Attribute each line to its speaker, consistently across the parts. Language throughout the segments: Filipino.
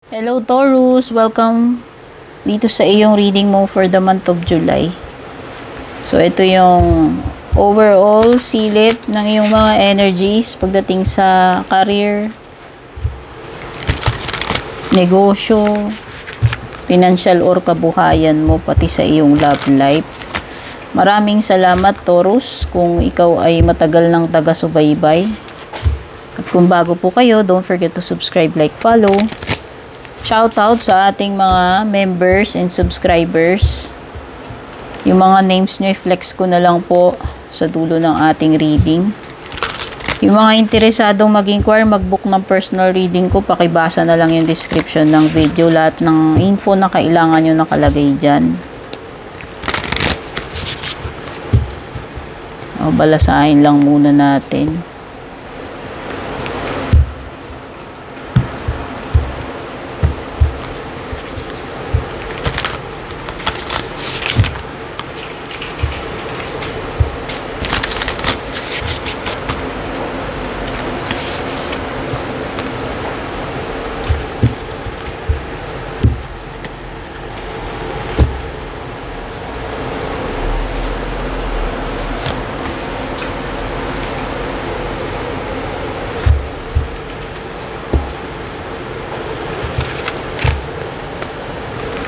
Speaker 1: Hello Taurus! Welcome dito sa iyong reading mo for the month of July. So ito yung overall silit ng iyong mga energies pagdating sa career, negosyo, financial or kabuhayan mo, pati sa iyong love life. Maraming salamat Taurus kung ikaw ay matagal ng taga-subaybay. At kung bago po kayo, don't forget to subscribe, like, follow. Shoutout sa ating mga members and subscribers. Yung mga names nyo, i-flex ko na lang po sa dulo ng ating reading. Yung mga interesadong mag-inquire, mag-book ng personal reading ko, pakibasa na lang yung description ng video. Lahat ng info na kailangan nyo nakalagay dyan. O, balasahin lang muna natin.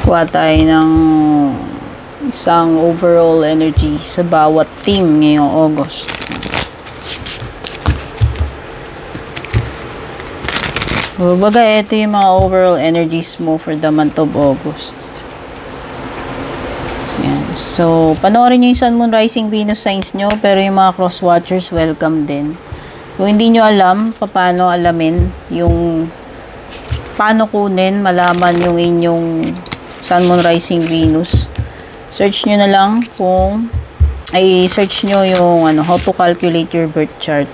Speaker 1: Kuha tayo ng isang overall energy sa bawat theme ngayong August. Baga, ito yung mga overall energies mo for the month of August. Yan. So, panoorin nyo yung Sun, Moon, Rising, Venus signs nyo, pero yung mga cross-watchers, welcome din. Kung hindi nyo alam, paano alamin yung paano kunin, malaman yung inyong Sun, Moon, Rising, Venus. Search nyo na lang kung search nyo yung how to calculate your birth chart.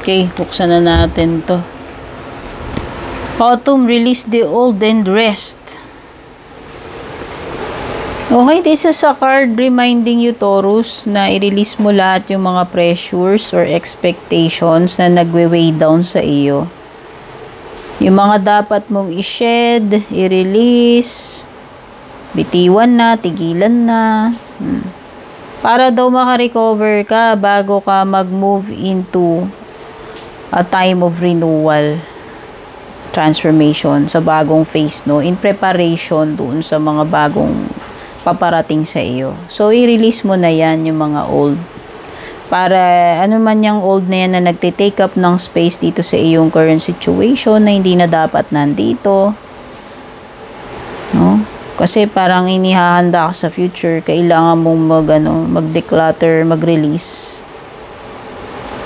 Speaker 1: Okay, buksan na natin to. Autumn, release the old and rest. Okay, this is a card reminding you, Taurus, na i-release mo lahat yung mga pressures or expectations na nagwe-weigh down sa iyo. Yung mga dapat mong i-shed, i-release, bitiwan na, tigilan na. Para daw makarecover ka bago ka mag-move into a time of renewal, transformation, sa bagong phase, no? In preparation doon sa mga bagong paparating sa iyo. So, i-release mo na yan, yung mga old. Para, ano man yung old na yan na nagtitake up ng space dito sa iyong current situation na hindi na dapat nandito. No? Kasi parang inihahanda ka sa future, kailangan mong mag-declutter, mag-release.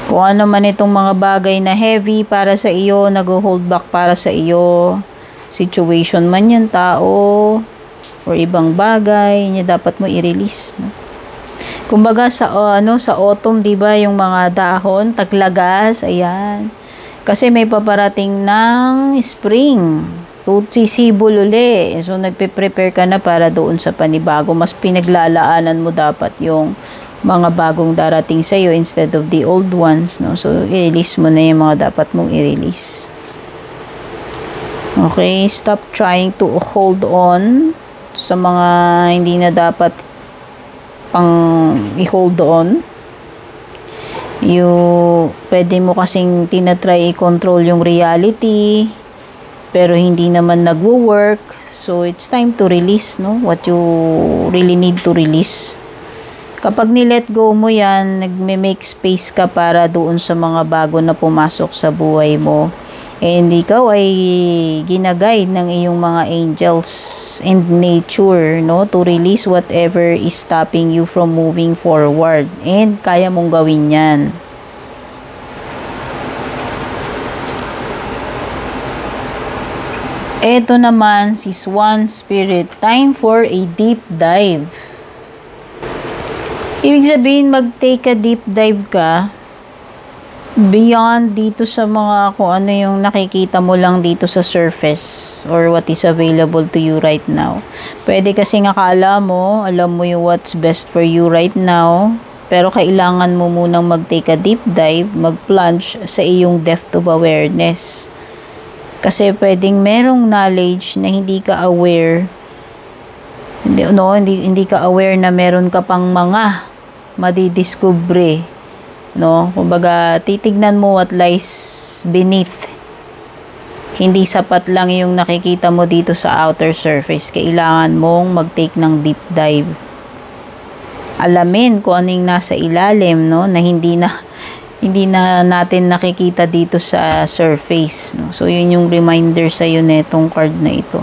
Speaker 1: Kung ano man itong mga bagay na heavy para sa iyo, nag-hold back para sa iyo, situation man yan, tao, or ibang bagay, niya dapat mo i-release, no? Kumbaga sa sa autumn, 'di ba, yung mga dahon taglagas, ayan. Kasi may paparating ng spring, sisibol uli. So nagpe-prepare ka na para doon sa panibago. Mas pinaglalaanan mo dapat yung mga bagong darating sa iyo instead of the old ones, no? So i-release mo na yung mga dapat mong i-release. Okay, stop trying to hold on sa mga hindi na dapat pang i-hold on. Pwede mo kasing tinatry i-control yung reality, pero hindi naman nagwo-work. So, it's time to release, no? What you really need to release. Kapag ni-let go mo yan, nagme-make space ka para doon sa mga bago na pumasok sa buhay mo. And ikaw ay ginaguide ng iyong mga angels and nature, no, to release whatever is stopping you from moving forward. And kaya mong gawin yan. Ito naman si Swan Spirit. Time for a deep dive. Ibig sabihin, mag-take a deep dive ka beyond dito sa mga kung ano yung nakikita mo lang dito sa surface or what is available to you right now. Pwede kasi akala mo, alam mo yung what's best for you right now, pero kailangan mo munang mag-take a deep dive, mag-plunge sa iyong depth of awareness. Kasi pwedeng merong knowledge na hindi ka aware, hindi ka aware na meron ka pang mga madidiscovery. No, kumbaga titignan mo what lies beneath. Hindi sapat lang yung nakikita mo dito sa outer surface. Kailangan mong mag-take ng deep dive. Alamin kung ano yung nasa ilalim, no, na hindi na natin nakikita dito sa surface, no. So yun yung reminder sa iyo netong card na ito.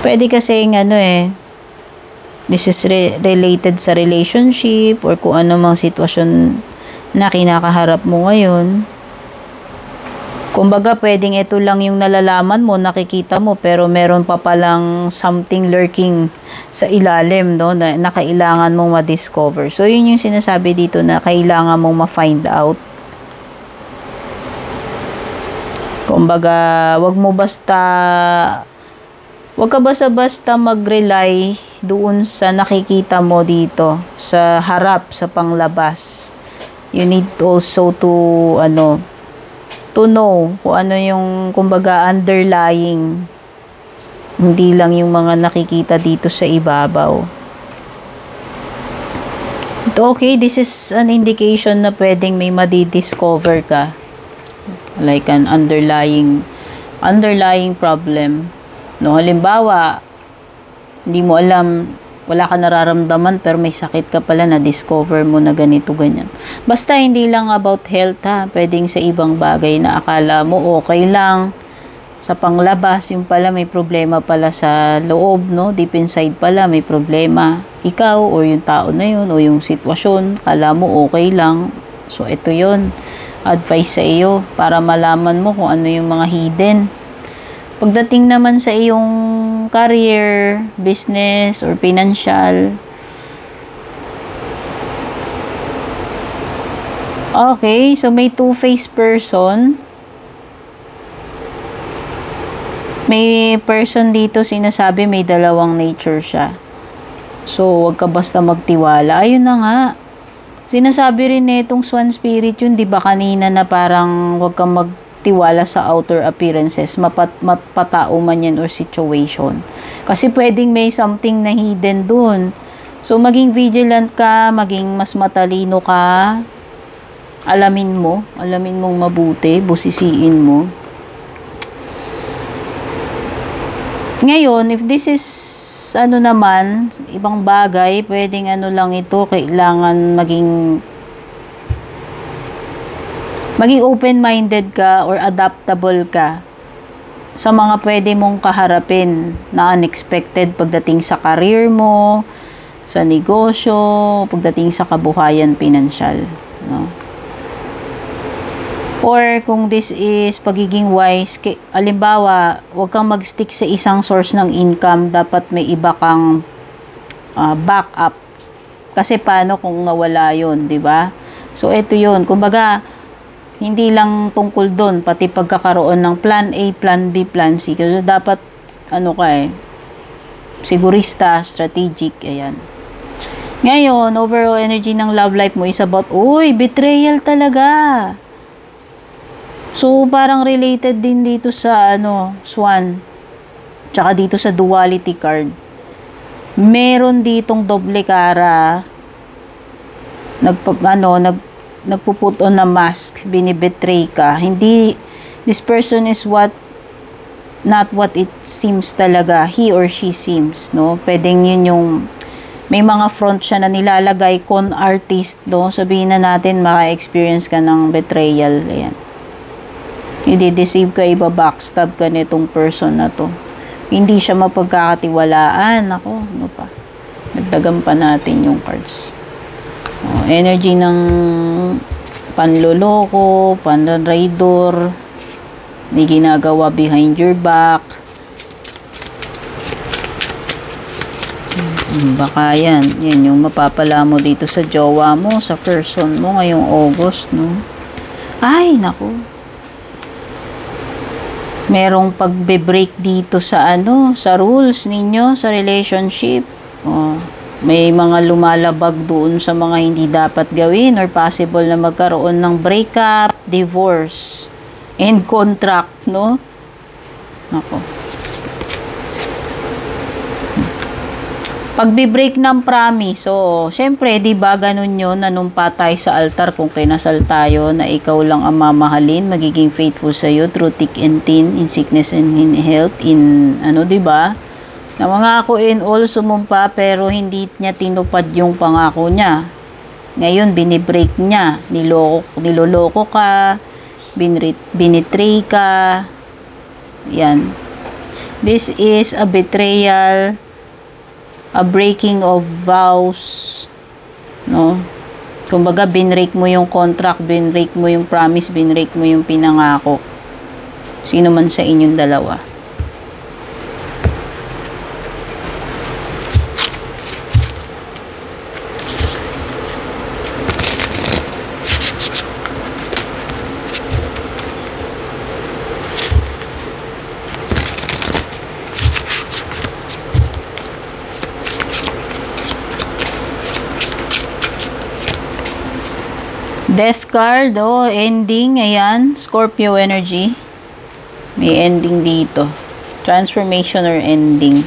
Speaker 1: Pwede kasi this is related sa relationship or kung ano mang sitwasyon na kinakaharap mo ngayon. Kumbaga, pwedeng ito lang yung nalalaman mo, nakikita mo, pero meron pa palang something lurking sa ilalim, no, na kailangan mong ma-discover. So, yun yung sinasabi dito na kailangan mong ma-find out. Kumbaga, wag ka basta-basta mag-rely doon sa nakikita mo dito, sa harap, sa panglabas. You need also to know kung ano yung, kumbaga, underlying. Hindi lang yung mga nakikita dito sa ibabaw. Okay, this is an indication na pwedeng may madidiscover ka. Like an underlying problem. No, halimbawa, hindi mo alam, wala ka nararamdaman pero may sakit ka pala, na-discover mo na ganito, ganyan. Basta hindi lang about health, ha. Pwedeng sa ibang bagay na akala mo okay lang. Sa panglabas, yung pala may problema pala sa loob, no? Deep inside pala may problema. Ikaw o yung tao na yun o yung sitwasyon, akala mo okay lang. So, ito yun. Advice sa iyo para malaman mo kung ano yung mga hidden. Pagdating naman sa iyong career, business, or financial, okay, so may two-faced person. May person dito sinasabi may dalawang nature siya. So, wag ka basta magtiwala. Ayun na nga. Sinasabi rin nitong swan spirit yun, di ba kanina, na parang wag kang magtiwala sa outer appearances, mapatao man yan or situation. Kasi pwedeng may something na hidden dun. So, maging vigilant ka, maging mas matalino ka, alamin mong mabuti, busisiin mo. Ngayon, if this is naman, ibang bagay, pwedeng lang ito, kailangan maging open-minded ka or adaptable ka sa mga pwede mong kaharapin na unexpected pagdating sa career mo, sa negosyo, pagdating sa kabuhayan pinansyal, no? Or kung this is pagiging wise, alimbawa, huwag kang mag-stick sa isang source ng income, dapat may iba kang backup. Kasi paano kung nawala yun, di ba? So, ito yun. Kumbaga, hindi lang tungkol doon, pati pagkakaroon ng plan A, plan B, plan C. Kasi dapat, sigurista, strategic, ayan. Ngayon, overall energy ng love life mo is about, betrayal talaga. So, parang related din dito sa, swan. Tsaka dito sa duality card. Meron ditong doble cara. Nagpuput on na mask. Binibetray ka. Hindi, this person is not what it seems talaga. He or she seems, no? Pwedeng yun yung, may mga front siya na nilalagay, con artist, no? Sabihin na natin, maka-experience ka ng betrayal. Ayan. I-deceive ka, iba-backstab ka nitong person na to. Hindi siya mapagkakatiwalaan. Ako, ano pa? Nagdagan pa natin yung cards. Energy ng panloloko, panraidor, may ginagawa behind your back. Baka yan yung mapapala mo dito sa jowa mo, sa person mo ngayong August, no? Ay, naku. Merong pagbe-break dito sa sa rules ninyo, sa relationship. Oh, may mga lumalabag doon sa mga hindi dapat gawin or possible na magkaroon ng breakup, divorce, and contract, no? Nako. Pagbe-break ng promise, so, syempre, di ba ganun yun, nanumpa tayo sa altar kung kinasal tayo na ikaw lang ang mamahalin, magiging faithful sa'yo through thick and thin, in sickness and in health, di ba? Na mangako in all sumumpa pero hindi niya tinupad yung pangako niya. Ngayon, binibreak niya, niloloko ka, binitray ka, yan. This is a betrayal, a breaking of vows, no? Kumbaga, binrake mo yung contract, binrake mo yung promise, binrake mo yung pinangako. Sino man sa inyong dalawa. Death card, ending, ayan, Scorpio energy. May ending dito. Transformation or ending.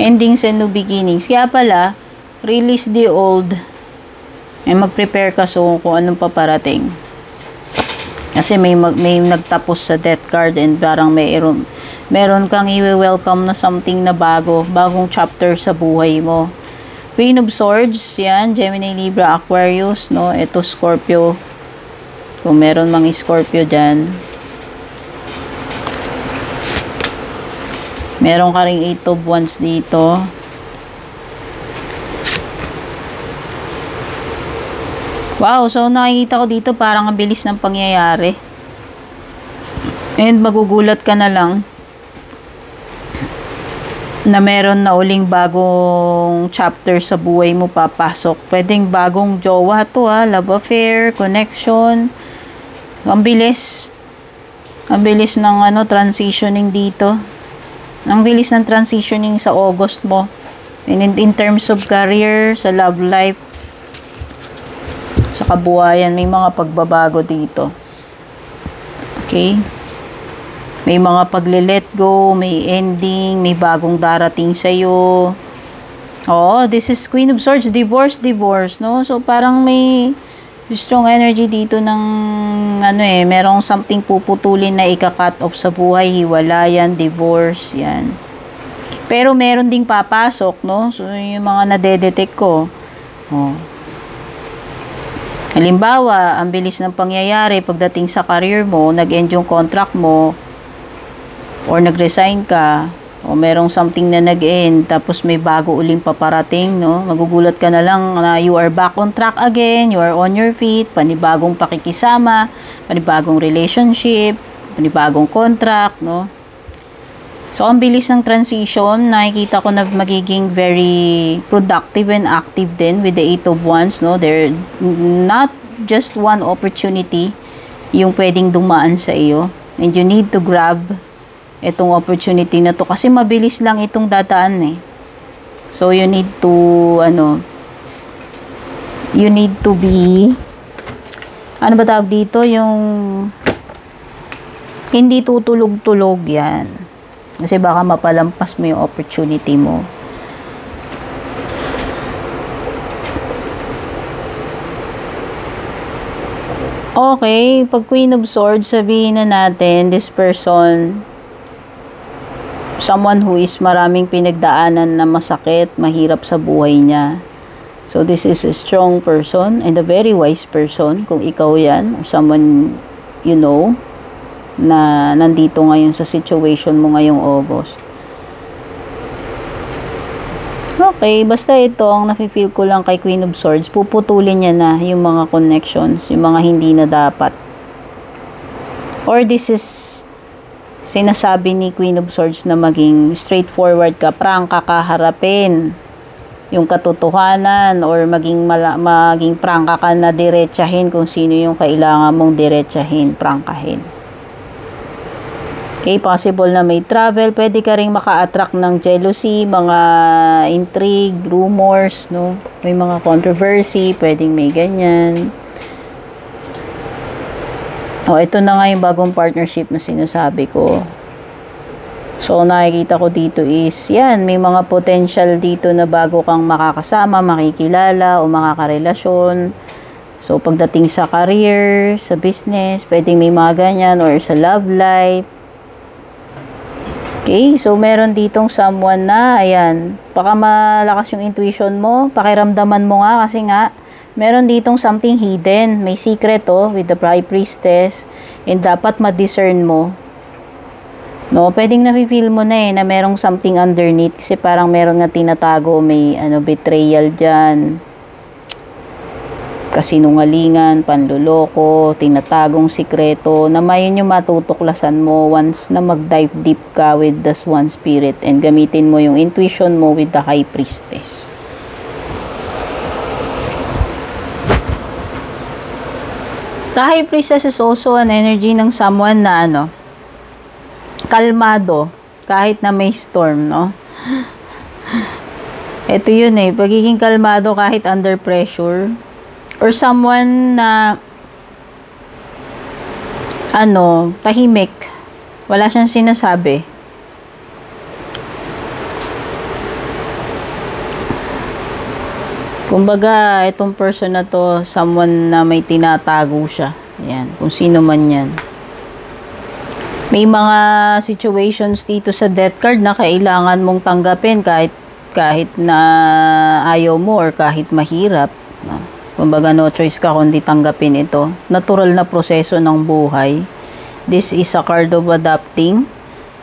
Speaker 1: Endings and new beginnings. Kaya pala, release the old. Mag-prepare ka so kung anong paparating. Kasi may nagtapos sa death card and parang meron kang i-welcome na something na bagong chapter sa buhay mo. Queen of Swords, yan, Gemini, Libra, Aquarius, no? Ito, Scorpio. Kung meron mga Scorpio dyan. Meron ka ring 8 of Wands dito. Wow, so nakikita ko dito parang ang bilis ng pangyayari. And magugulat ka na lang na meron na uling bagong chapter sa buhay mo papasok. Pwedeng bagong jowa to, love affair, connection. Ang bilis. Ang bilis ng transitioning dito. Ang bilis ng transitioning sa August mo. And in terms of career, sa love life, sa kabuhayan, may mga pagbabago dito. Okay? May mga pagle-let go, may ending, may bagong darating sa'yo. This is Queen of Swords, divorce, no? So, parang may strong energy dito ng, merong something puputulin na ika-cut off sa buhay, hiwalayan, divorce, yan. Pero meron ding papasok, no? So, yung mga nadedetect ko. Halimbawa, ang bilis ng pangyayari pagdating sa career mo, nag-end yung contract mo, or nag-resign ka, o merong something na nag-end, tapos may bago uling paparating, no? Magugulat ka na lang na you are back on track again, you are on your feet, panibagong pakikisama, panibagong relationship, panibagong contract, no? So, ang bilis ng transition, nakikita ko na magiging very productive and active din with the 8 of Wands, no? There not just one opportunity yung pwedeng dumaan sa iyo, and you need to grab itong opportunity na to kasi mabilis lang itong dadaan So you need to be ano ba tawag dito, yung hindi tutulog-tulog yan. Kasi baka mapalampas mo yung opportunity mo. Okay, pag Queen of Swords, sabihin na natin, this person, someone who is maraming pinagdaanan na masakit, mahirap sa buhay niya. So, this is a strong person and a very wise person. Kung ikaw yan, or someone you know, na nandito ngayon sa situation mo ngayong August. Okay, basta ito, ang nafe-feel ko lang kay Queen of Swords, puputulin niya na yung mga connections, yung mga hindi na dapat. Or this is Sinasabi ni Queen of Swords na maging straightforward ka, prangka ka harapin yung katotohanan, or maging prangka ka na diretsahin kung sino yung kailangan mong diretsahin, prangkahin. Okay, possible na may travel, pwede ka ring maka-attract ng jealousy, mga intrigue, rumors, no? May mga controversy, pwedeng may ganyan. Ito na nga yung bagong partnership na sinasabi ko. So, nakikita ko dito is, yan, may mga potential dito na bago kang makakasama, makikilala, o makakarelasyon. So, pagdating sa career, sa business, pwedeng may mga ganyan, or sa love life. Okay, so meron ditong someone na, ayan, baka malakas yung intuition mo, pakiramdaman mo nga, kasi nga, meron ditong something hidden, may secret with the High Priestess, and dapat ma-discern mo. No, pwedeng na-feel mo na na merong something underneath, kasi parang meron nga tinatago, may betrayal dyan, kasinungalingan, panluloko, tinatagong sikreto, na mayon yung matutuklasan mo once na mag-dive deep ka with the Swan Spirit and gamitin mo yung intuition mo with the High Priestess. The High Priestess is also an energy ng someone na kalmado kahit na may storm, no? Ito yun pagiging kalmado kahit under pressure, or someone na tahimik, wala siyang sinasabi. Kumbaga, itong person na to, someone na may tinatago siya. Ayan, kung sino man yan. May mga situations dito sa death card na kailangan mong tanggapin kahit na ayaw mo or kahit mahirap. Kumbaga, no choice ka kundi tanggapin ito. Natural na proseso ng buhay. This is a card of adapting.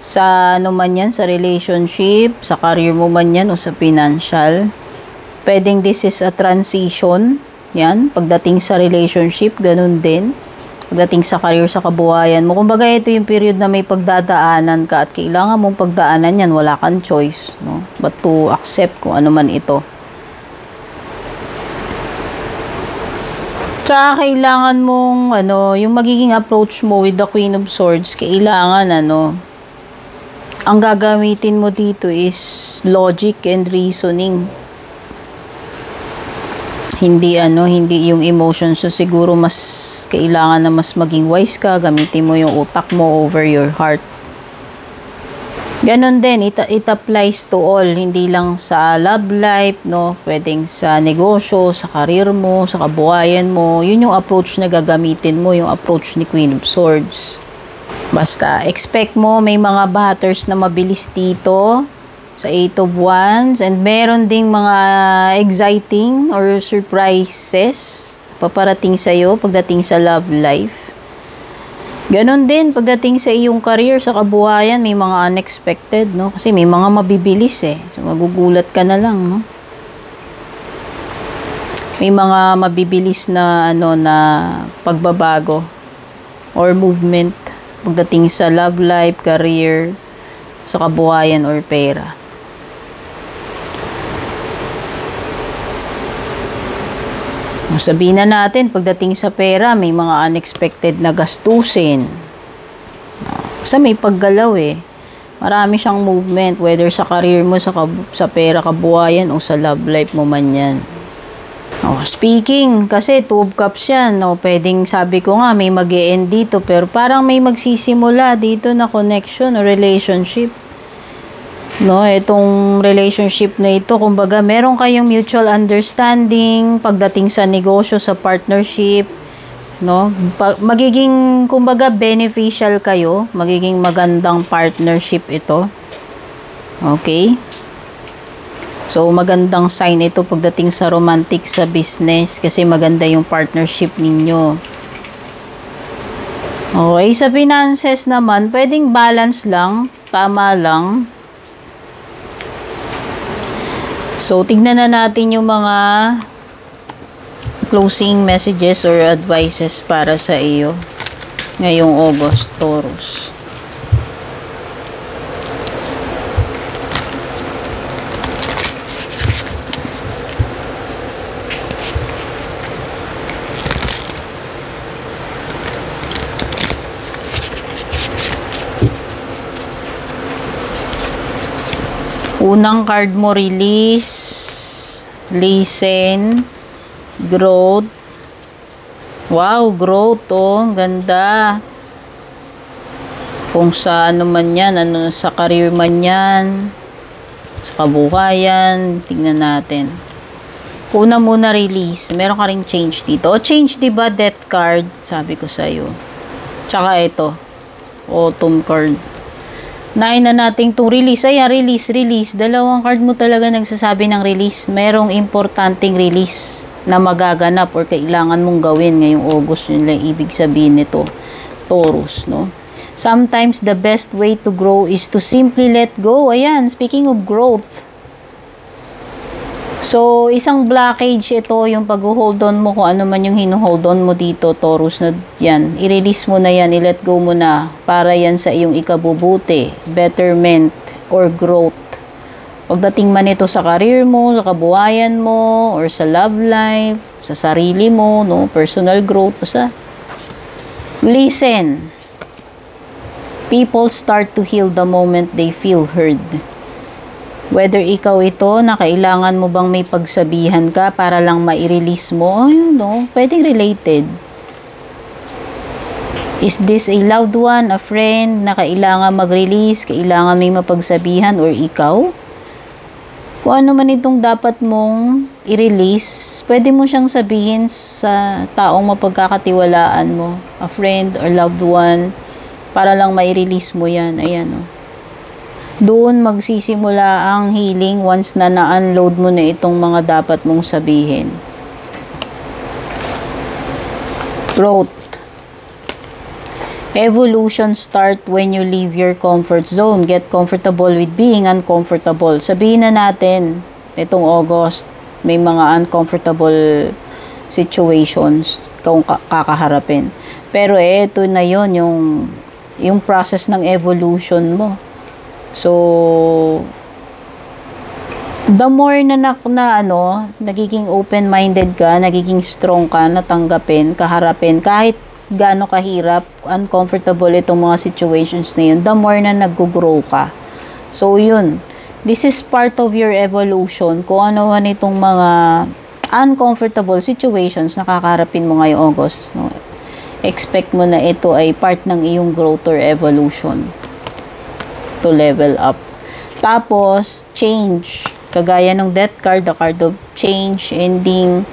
Speaker 1: Sa man yan, sa relationship, sa career mo man yan, o sa financial. Pwedeng this is a transition. Yan, pagdating sa relationship, ganun din. Pagdating sa career, sa kabuhayan mo. Kumbaga, ito yung period na may pagdadaanan ka at kailangan mong pagdaanan yan. Wala kang choice, no? But to accept kung ano man ito. Tsaka kailangan mong, yung magiging approach mo with the Queen of Swords, kailangan, ang gagamitin mo dito is logic and reasoning. Hindi yung emotions. So siguro mas kailangan na mas maging wise ka, gamitin mo yung utak mo over your heart. Ganon din, it applies to all, hindi lang sa love life, no? Pwedeng sa negosyo, sa career mo, sa kabuhayan mo. Yun yung approach na gagamitin mo, yung approach ni Queen of Swords. Basta, expect mo may mga batters na mabilis dito sa 8 of Wands, and meron ding mga exciting or surprises paparating sa'yo pagdating sa love life. Ganon din pagdating sa iyong career, sa kabuhayan, may mga unexpected, no? Kasi may mga mabibilis so magugulat ka na lang, no? May mga mabibilis na na pagbabago or movement pagdating sa love life, career, sa kabuhayan or pera. Sabihin na natin, pagdating sa pera, may mga unexpected na gastusin. Kasi may paggalaw Marami siyang movement, whether sa career mo, sa pera, kabuhayan, o sa love life mo man yan. Speaking, kasi 2 of Cups yan. Pwedeng, sabi ko nga, may mag-e-end dito, pero parang may magsisimula dito na connection o relationship. Itong relationship na ito, kumbaga, meron kayong mutual understanding pagdating sa negosyo, sa partnership, magiging, kumbaga, beneficial kayo, magiging magandang partnership ito. Okay? So, magandang sign ito pagdating sa romantic, sa business, kasi maganda yung partnership ninyo. Okay, sa finances naman, pwedeng balance lang, tama lang. So, tignan na natin yung mga closing messages or advices para sa iyo ngayong August, Taurus. Unang card mo, release, listen, growth. Wow, growth, oh. Ganda. Kung sa ano man yan, sa career man yan, sa kabuhayan, tingnan natin. Una muna, release. Meron ka ring change dito. O, change, diba? Death card, sabi ko sa'yo. Tsaka ito, autumn card. Nain na natin itong release. Ayan, release, release. Dalawang card mo talaga nagsasabi ng release. Merong importanteng release na magaganap or kailangan mong gawin ngayong August. Yun lang ibig sabihin nito, Taurus, no? Sometimes the best way to grow is to simply let go. Ayan, speaking of growth. So, isang blockage ito, yung pag-hold on mo, kung ano man yung hino-hold on mo dito, Taurus, na yan. I-release mo na yan, i-let go mo na, para yan sa iyong ikabubuti, betterment, or growth. Pagdating man ito sa career mo, sa kabuhayan mo, or sa love life, sa sarili mo, no, personal growth, basta. Listen. People start to heal the moment they feel heard. Whether ikaw ito, na kailangan mo bang may pagsabihan ka para lang ma-release mo, ayun, no, pwedeng related. Is this a loved one, a friend, na kailangan mag-release, kailangan may mapagsabihan, or ikaw? Kung ano man itong dapat mong i-release, pwede mo siyang sabihin sa taong mapagkakatiwalaan mo, a friend or loved one, para lang mai-release mo yan. Ayan, o. Doon magsisimula ang healing once na na-unload mo na itong mga dapat mong sabihin. Growth. Evolution start when you leave your comfort zone. Get comfortable with being uncomfortable. Sabihin na natin, itong August, may mga uncomfortable situations kung kakaharapin. Pero ito na yon, yung process ng evolution mo. So, the more na nagiging open-minded ka, nagiging strong ka, natanggapin, kaharapin, kahit gaano kahirap, uncomfortable itong mga situations na yun, the more na nag-grow ka. So, yun. This is part of your evolution. Kung ano man itong mga uncomfortable situations na kakaharapin mo ngayong August, no? Expect mo na ito ay part ng iyong growth or evolution to level up. Tapos, change. Kagaya ng death card, the card of change, ending.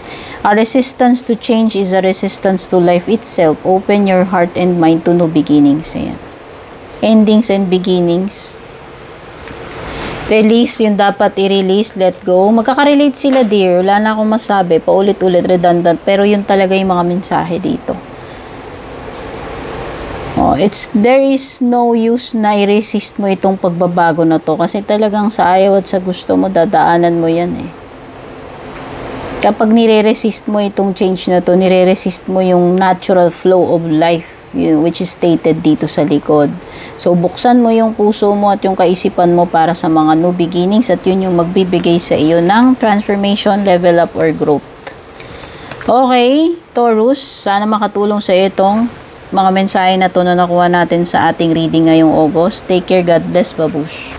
Speaker 1: A resistance to change is a resistance to life itself. Open your heart and mind to new beginnings. Ayan. Endings and beginnings. Release, yung dapat i-release, let go. Magkaka-relate sila, dear. Wala na akong masabi. Paulit-ulit, redundant. Pero yun talaga yung mga mensahe dito. There is no use na i-resist mo itong pagbabago na to kasi talagang sa ayaw at sa gusto mo, dadaanan mo yan eh. Kapag nire-resist mo itong change na to, nire-resist mo yung natural flow of life, which is stated dito sa likod. So, buksan mo yung puso mo at yung kaisipan mo para sa mga new beginnings at yun yung magbibigay sa iyo ng transformation, level up, or growth. Okay, Taurus, sana makatulong sa iyo itong mga mensahe na to na nakuha natin sa ating reading ngayong August. Take care, God bless, babush.